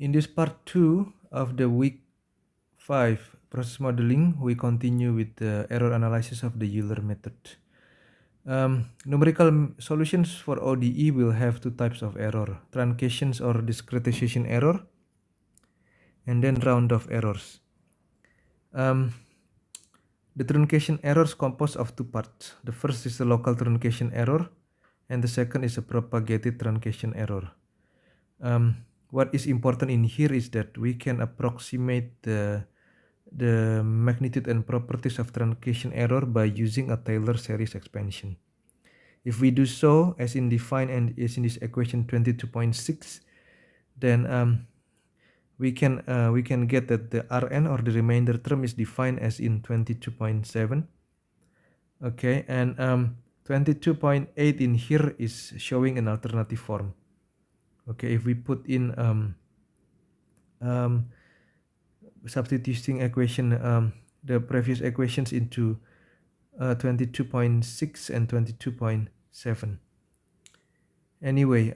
In this part 2 of the week 5 process modeling, we continue with the error analysis of the Euler method. Numerical solutions for ODE will have two types of error: truncations or discretization error, and then round-off errors. Um, the truncation error is composed of two parts. The first is the local truncation error, and the second is a propagated truncation error. What is important in here is that we can approximate the magnitude and properties of truncation error by using a Taylor series expansion. If we do so, as in defined and as in this equation 22.6, then we can get that the Rn or the remainder term is defined as in 22.7. Okay, and 22.8 in here is showing an alternative form. Okay, if we put in substituting equation the previous equations into 22.6 and 22.7. Anyway,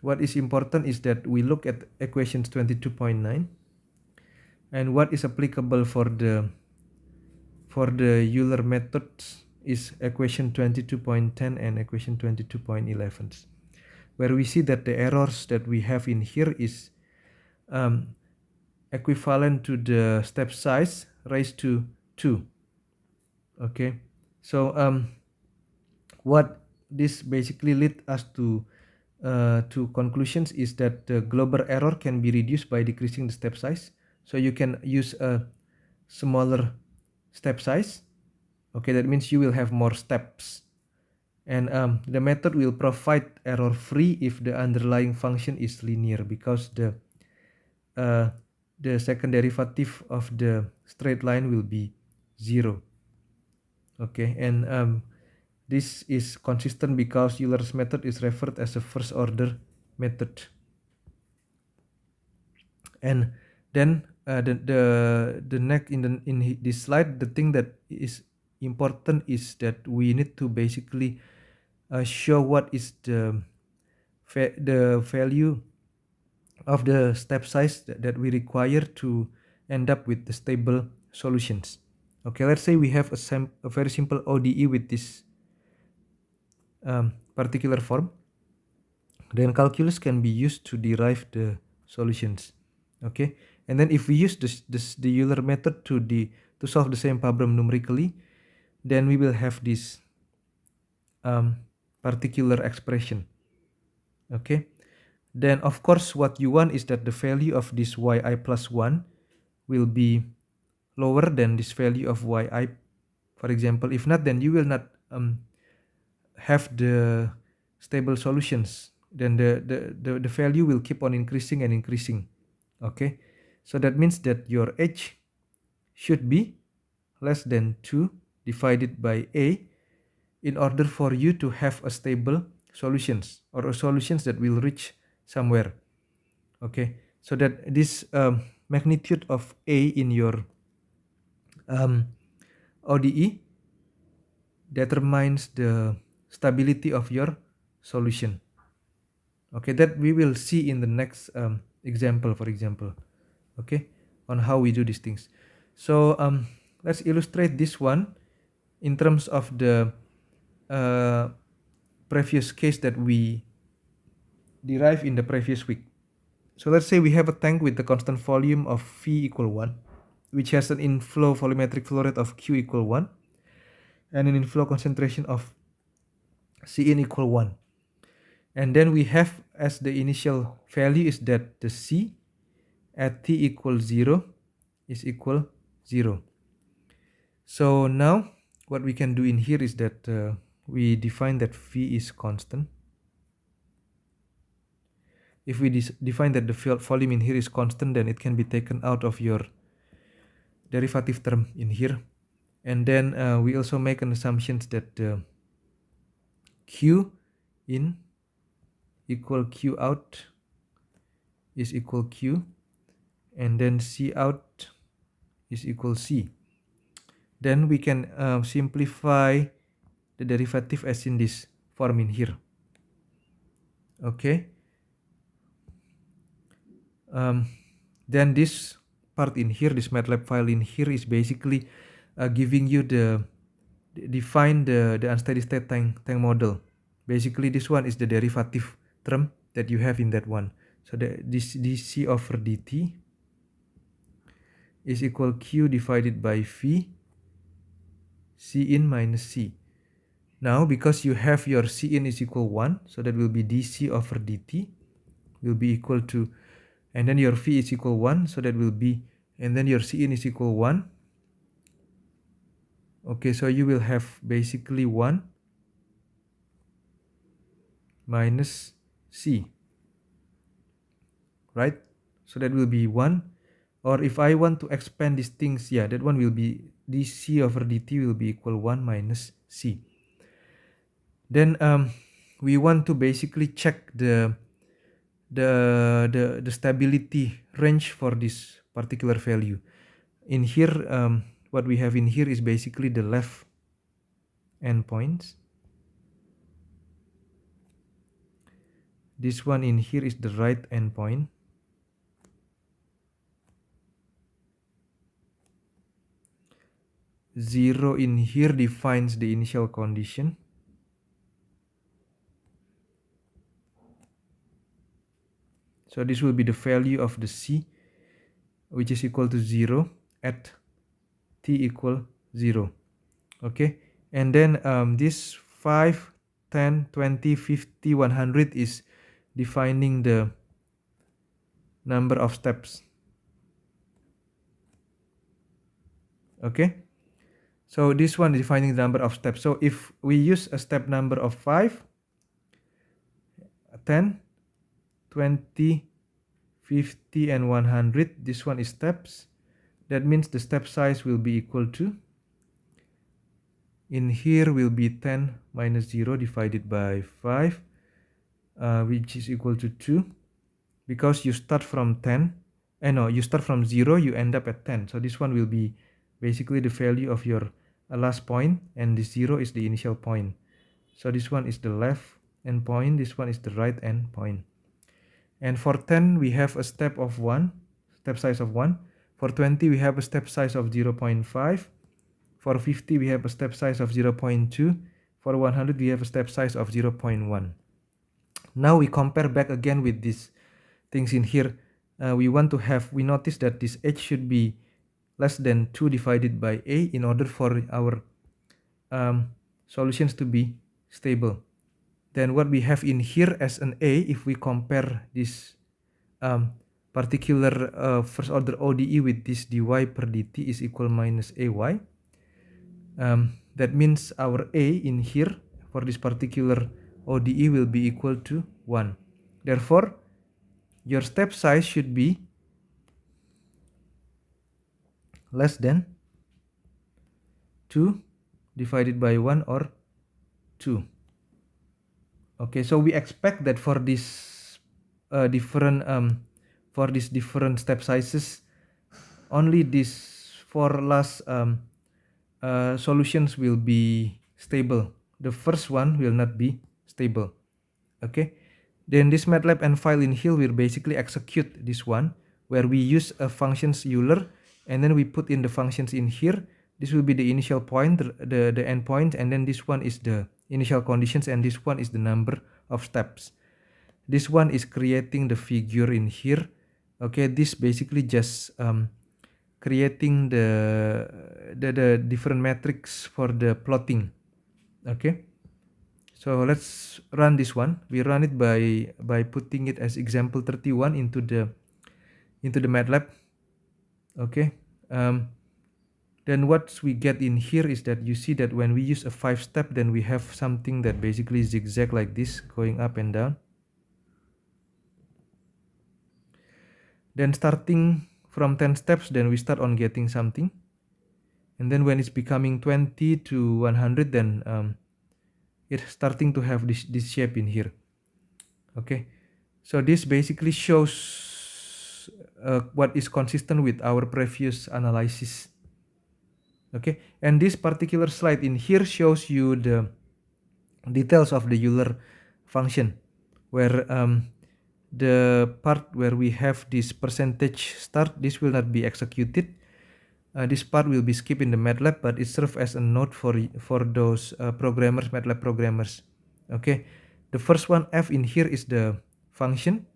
what is important is that we look at equations 22.9 and what is applicable for the Euler methods is equation 22.10 and equation 22.11, where we see that the errors that we have in here is equivalent to the step size raised to 2. Okay, so what this basically lead us to conclusions is that the global error can be reduced by decreasing the step size. So you can use a smaller step size. Okay, that means you will have more steps, and the method will provide error free if the underlying function is linear, because the second derivative of the straight line will be 0. Okay, and this is consistent because Euler's method is referred as a first order method. And then the next in this slide, the thing that is important is that we need to basically show what is the value of the step size that we require to end up with the stable solutions. Okay, let's say we have a very simple ODE with this particular form. Then calculus can be used to derive the solutions. Okay, and then if we use the Euler method to solve the same problem numerically, then we will have this particular expression. Okay, then of course what you want is that the value of this yi plus 1 will be lower than this value of yi, for example. If not, then you will not have the stable solutions. Then the value will keep on increasing and increasing. Okay, so that means that your h should be less than 2 divided by a in order for you to have a stable solutions, or a solutions that will reach somewhere. Okay, so that this magnitude of a in your ODE determines the stability of your solution. Okay, that we will see in the next example, for example. Okay, on how we do these things. So let's illustrate this one in terms of the previous case that we derived in the previous week. So let's say we have a tank with the constant volume of V equal 1, which has an inflow volumetric flow rate of Q equal 1, and an inflow concentration of Cin equal 1. And then we have as the initial value is that the C at T equals 0 is equal 0. So now what we can do in here is that we define that V is constant. If we define that the volume in here is constant, then it can be taken out of your derivative term in here. And then we also make an assumption that Q in equal Q out is equal Q, and then C out is equal C. Then we can simplify the derivative as in this form in here. Okay. Then this part in here, this MATLAB file in here is basically giving you define the unsteady state tank model. Basically this one is the derivative term that you have in that one. So this dc over dt is equal q divided by v c in minus c. Now because you have your c in is equal 1, so that will be dc over dt will be equal to, and then your v is equal 1, so that will be, and then your c in is equal 1. Okay, so you will have basically 1 minus c, right? So that will be 1. Or if I want to expand these things, yeah, that one will be dc over dt will be equal 1 minus c. Then we want to basically check the stability range for this particular value. In here, what we have in here is basically the left endpoints. This one in here is the right endpoint. Zero in here defines the initial condition. So this will be the value of the c, which is equal to 0 at t equal 0. Okay, and then this 5, 10, 20, 50, 100 is defining the number of steps. Okay, so this one is defining the number of steps. So if we use a step number of 5, 10, 20, 50, and 100, this one is steps. That means the step size will be equal to, in here will be 10 minus 0 divided by 5, which is equal to 2. Because you start from 10, you start from 0, you end up at 10. So this one will be basically the value of your last point, and this 0 is the initial point. So this one is the left endpoint, this one is the right endpoint. And for 10, we have a step of 1, step size of 1. For 20, we have a step size of 0.5. For 50, we have a step size of 0.2. For 100, we have a step size of 0.1. Now we compare back again with these things in here. We notice that this h should be less than 2 divided by a in order for our solutions to be stable. Then what we have in here as an a, if we compare this particular first order ODE with this dy per dt is equal minus ay. That means our a in here for this particular ODE will be equal to 1. Therefore, your step size should be less than 2 divided by 1 or 2. Okay, so we expect that for this different step sizes, only these 4 last solutions will be stable. The first one will not be stable. Okay, then this MATLAB and file in here will basically execute this one, where we use a functions Euler, and then we put in the functions in here. This will be the initial point, the endpoint, and then this one is the initial conditions, and this one is the number of steps. This one is creating the figure in here. Okay, this basically just creating the different metrics for the plotting. Okay, so let's run this one. We run it by putting it as example 31 into the MATLAB. Okay, then what we get in here is that you see that when we use a 5-step, then we have something that basically zigzag like this, going up and down. Then starting from 10 steps, then we start on getting something. And then when it's becoming 20 to 100, then it's starting to have this shape in here. Okay, so this basically shows what is consistent with our previous analysis. Okay, and this particular slide in here shows you the details of the Euler function, where the part where we have this percentage start, this will not be executed. This part will be skipped in the MATLAB, but it serves as a note for those programmers, MATLAB programmers. Okay, the first one, f in here is the function,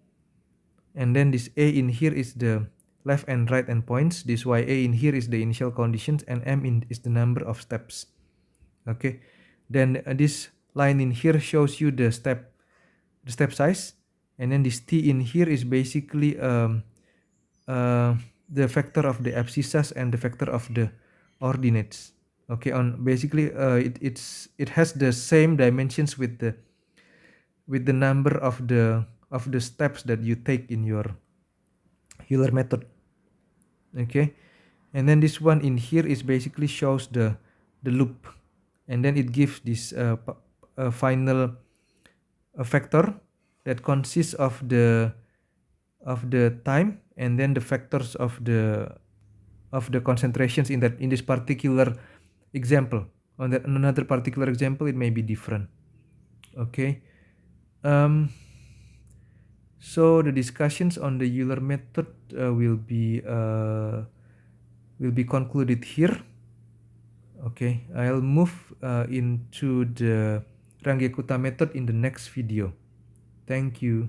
and then this a in here is the left and right endpoints. This ya in here is the initial conditions, and is the number of steps. Okay, then this line in here shows you the step size, and then this t in here is basically the vector of the abscissas and the vector of the ordinates. Okay, on basically it has the same dimensions with the number of the steps that you take in your Euler method. Okay, and then this one in here is basically shows the loop, and then it gives this final vector that consists of the time, and then the factors of the concentrations in this particular example. On another particular example, it may be different. Okay, so the discussions on the Euler method will be concluded here. Okay, I'll move into the Runge-Kutta method in the next video. Thank you.